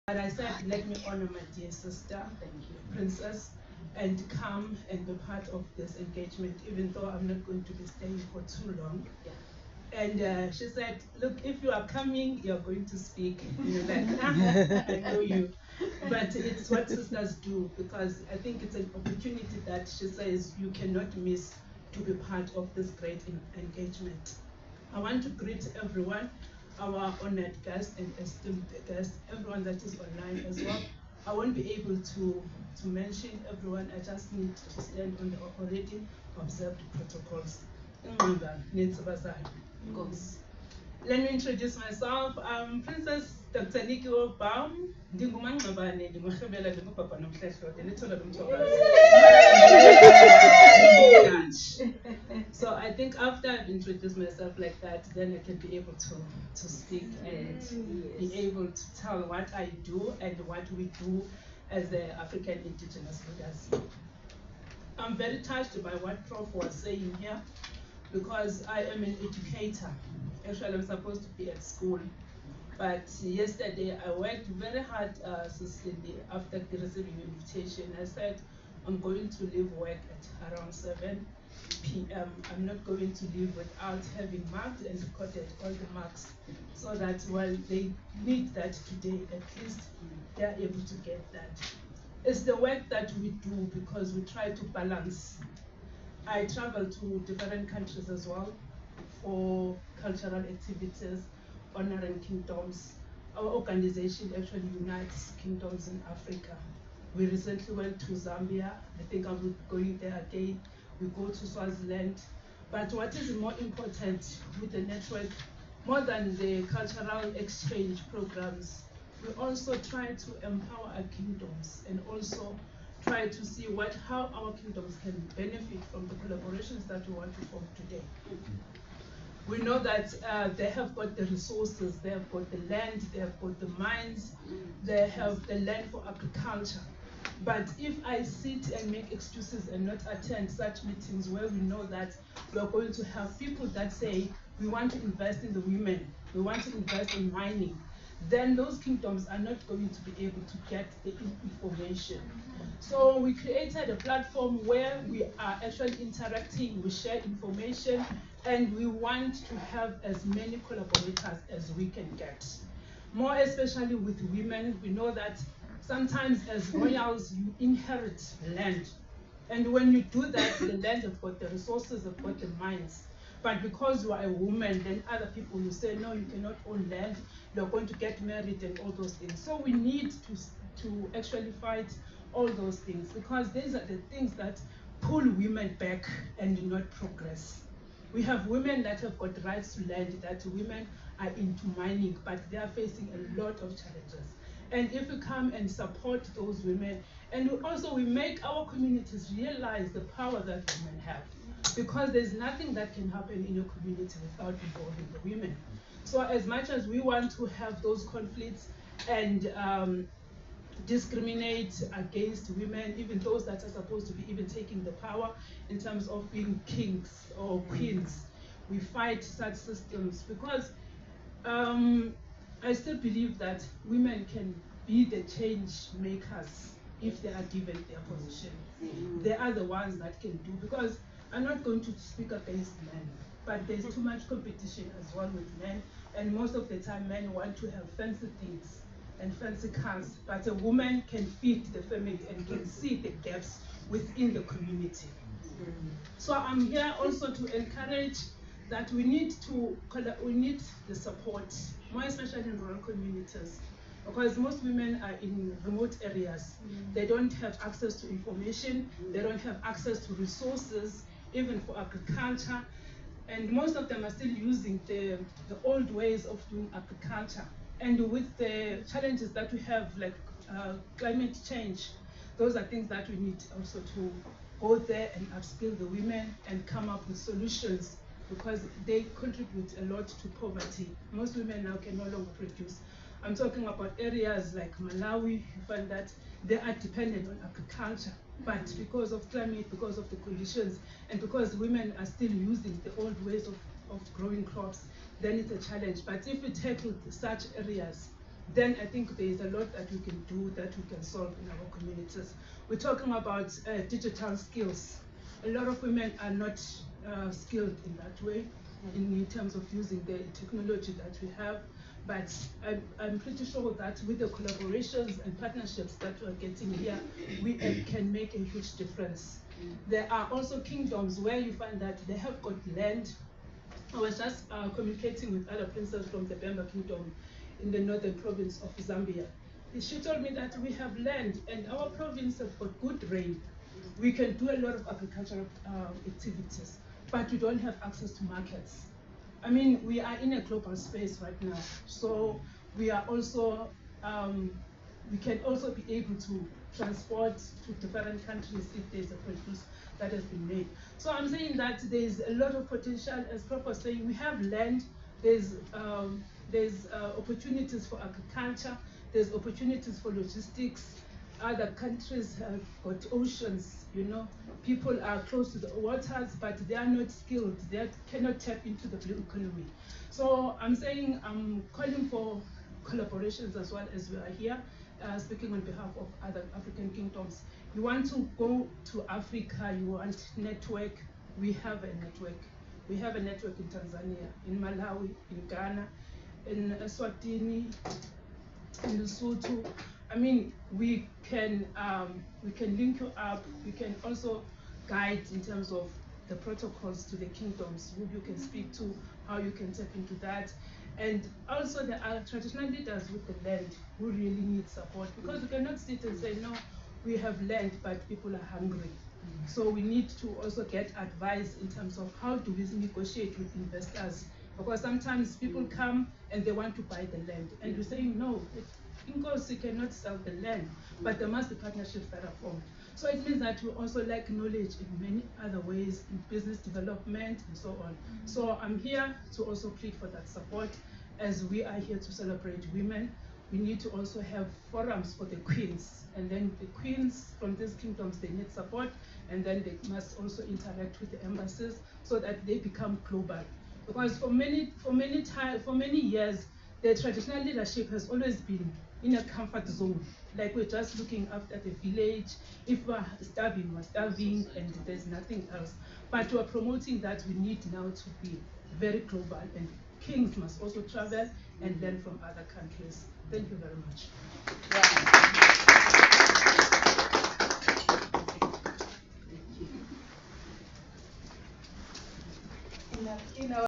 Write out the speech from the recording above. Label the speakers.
Speaker 1: But I said, let me honor my dear sister, Princess, and come and be part of this engagement, even though I'm not going to be staying for too long. And she said, look, if you are coming, you're going to speak. You're like, I know you. But it's what sisters do, because I think it's an opportunity that she says you cannot miss to be part of this great engagement. I want to greet everyone, our honored guests and esteemed guests, everyone that is online as well. I won't be able to mention everyone. I just need to stand on the already observed protocols. Let me introduce myself. I'm Princess Dr. Nikki Baum. So I think after I've introduced myself like that, then I can be able to speak and be able to tell what I do and what we do as the African indigenous leaders. I'm very touched by what Prof was saying here, because I am an educator. Actually, I'm supposed to be at school. But yesterday, I worked very hard, Cecily, after receiving an invitation. I said, I'm going to leave work at around 7 p.m. I'm not going to leave without having marked and recorded all the marks, so that while they need that today, at least they're able to get that. It's the work that we do because we try to balance. I travel to different countries as well for cultural activities, honoring kingdoms. Our organization actually unites kingdoms in Africa. We recently went to Zambia. I think I will be going there again. We go to Swaziland. But what is more important with the network, more than the cultural exchange programs, we also try to empower our kingdoms and also try to see how our kingdoms can benefit from the collaborations that we want to form today. We know that they have got the resources, they have got the land, they have got the mines, they have the land for agriculture. But if I sit and make excuses and not attend such meetings where we know that we are going to have people that say, we want to invest in the women, we want to invest in mining, then those kingdoms are not going to be able to get the information. So we created a platform where we are actually interacting, we share information, and we want to have as many collaborators as we can get. More especially with women, we know that sometimes as royals, you inherit land. And when you do that, the land have got the resources, have got the mines. But because you are a woman, then other people will say, no, you cannot own land, you're going to get married and all those things. So we need to actually fight all those things, because these are the things that pull women back and do not progress. We have women that have got rights to land, that women are into mining, but they are facing a lot of challenges. And if we come and support those women, and we make our communities realize the power that women have, because there's nothing that can happen in your community without involving the women. So as much as we want to have those conflicts and discriminate against women, even those that are supposed to be even taking the power in terms of being kings or queens, we fight such systems, because I still believe that women can be the change makers if they are given their position. They are the ones that can do, because I'm not going to speak against men, but there's too much competition as well with men, and most of the time men want to have fancy things and fancy cars, but a woman can feed the family and can see the gaps within the community. So I'm here also to encourage that we need the support, more especially in rural communities, because most women are in remote areas. They don't have access to information, they don't have access to resources, even for agriculture, and most of them are still using the old ways of doing agriculture. And with the challenges that we have, like climate change, those are things that we need also to go there and upskill the women and come up with solutions, because they contribute a lot to poverty. Most women now can no longer produce. I'm talking about areas like Malawi. You find that they are dependent on agriculture, but because of climate, because of the conditions, and because women are still using the old ways of growing crops, then it's a challenge. But if we tackle such areas, then I think there is a lot that we can do, that we can solve in our communities. We're talking about digital skills. A lot of women are not skilled in that way, in terms of using the technology that we have. But I'm pretty sure that with the collaborations and partnerships that we're getting here, we can make a huge difference. There are also kingdoms where you find that they have got land. I was just communicating with other princes from the Bemba Kingdom in the northern province of Zambia. She told me that we have land and our province has got good rain. We can do a lot of agricultural activities, but we don't have access to markets. I mean, we are in a global space right now, so we are also, we can also be able to transport to different countries if there's a produce that has been made. So I'm saying that there's a lot of potential, as Prof was saying, we have land, there's opportunities for agriculture, there's opportunities for logistics. Other countries have got oceans, you know. People are close to the waters, but they are not skilled. They cannot tap into the blue economy. So I'm saying I'm calling for collaborations as well, as we are here, speaking on behalf of other African kingdoms. You want to go to Africa, you want network, we have a network. We have a network in Tanzania, in Malawi, in Ghana, in Eswatini, in Lesotho. I mean, we can link you up. We can also guide in terms of the protocols to the kingdoms, who you can speak to, how you can tap into that. And also there are traditional leaders with the land who really need support, because we cannot sit and say, no, we have land, but people are hungry. So we need to also get advice in terms of how do we negotiate with investors, because sometimes people come and they want to buy the land, and we're saying, no, Inkosi cannot sell the land, but there must be partnerships that are formed. So it means that we also lack knowledge in many other ways, in business development and so on. So I'm here to also plead for that support, as we are here to celebrate women. We need to also have forums for the queens, and then the queens from these kingdoms, they need support, and then they must also interact with the embassies so that they become global. Because for many years, the traditional leadership has always been in a comfort zone. Like, we're just looking after the village. If we're starving, and there's nothing else. But we're promoting that we need now to be very global, and kings must also travel and learn from other countries. Thank you very much. In our